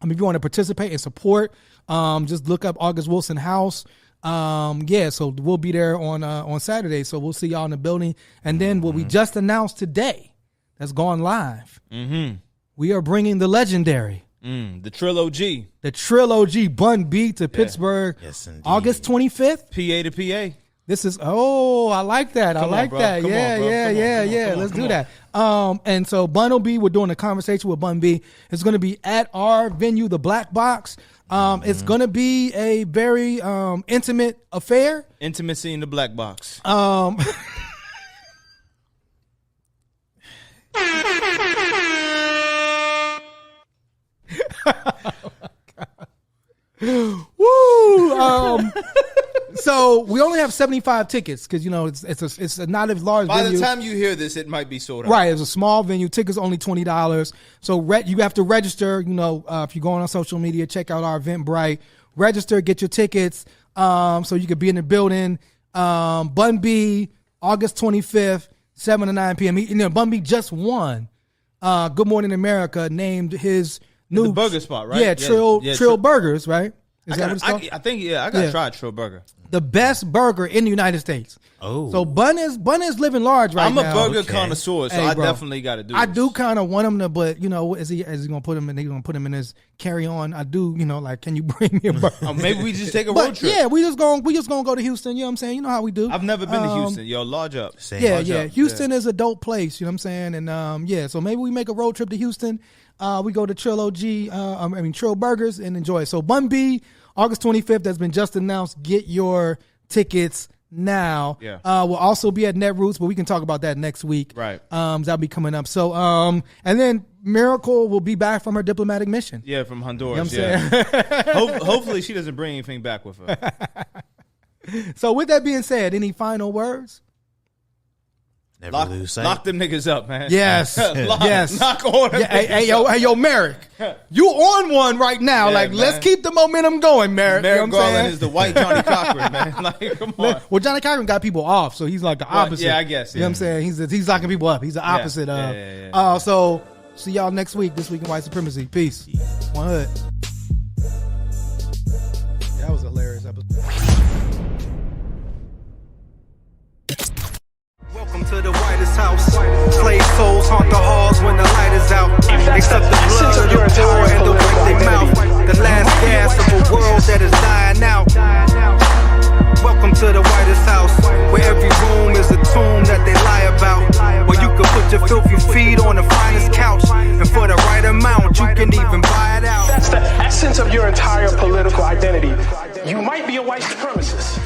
If you want to participate and support, just look up August Wilson House. So we'll be there on Saturday. So we'll see y'all in the building. And then what we just announced today, that's gone live. Mm-hmm. We are bringing the legendary. The Trilogy. The Trilogy Bun B to Pittsburgh. Yes, indeed. August 25th. PA to PA. This is, I like that. Come on, bro. Come on, bro. Yeah. Let's do that. And so Bun will be, we're doing a conversation with Bun B. It's going to be at our venue, the Black Box. It's going to be a very intimate affair. Intimacy in the Black Box. Woo! So we only have 75 tickets because it's not as large. By venue. the time you hear this, it might be sold out. Right, it's a small venue. Tickets only $20. So you have to register. If you're going on social media, check out our Eventbrite. Register, get your tickets, so you could be in the building. Bun B, August 25th, 7 to 9 p.m. Bun B just won. Good Morning America named his new the burger spot, right? Yeah, Trill Burgers, right? Is that what it's called? I think I gotta try Trill Burger. The best burger in the United States. Oh, so Bun is living large right now. I'm a burger connoisseur, so I definitely got to do. I do kind of want him to, but is he gonna put him in? He's gonna put him in his carry on. I do, can you bring me a burger? Maybe we just take a road trip. Yeah, we just gonna go to Houston. You know what I'm saying? You know how we do. I've never been to Houston. Yo, large up. Large up. Houston is a dope place. You know what I'm saying? And so maybe we make a road trip to Houston. We go to Trill Burgers and enjoy it. So Bun B, August 25th, has been just announced. Get your tickets now. Yeah. We'll also be at Netroots, but we can talk about that next week. Right. That'll be coming up. So, and then Miracle will be back from her diplomatic mission. Yeah, from Honduras. You know what I'm saying? Hopefully she doesn't bring anything back with her. So with that being said, any final words? Never lose sight. Lock them niggas up, man. Yes. Yes. Knock on them. Hey, yo, Merrick. You on one right now. Yeah, let's keep the momentum going, Merrick. Merrick you know what I'm Garland saying? is the white Johnny Cochran, man. Come on. Well, Johnny Cochran got people off, so he's like the opposite. Yeah, I guess. Yeah. You know what I'm saying? He's locking people up. He's the opposite of. So see y'all next week. This week in White Supremacy. Peace. One hood. That was a hilarious episode. Welcome to the whitest house. Slave souls haunt the halls when the light is out. Accept the blood of the poor and the with their mouth. The last gasp of a world that is dying out. Welcome to the whitest house, where every room is a tomb that they lie about. Where you can put your filthy feet on the finest couch, and for the right amount, you can even buy it out. That's the essence of your entire political identity. You might be a white supremacist.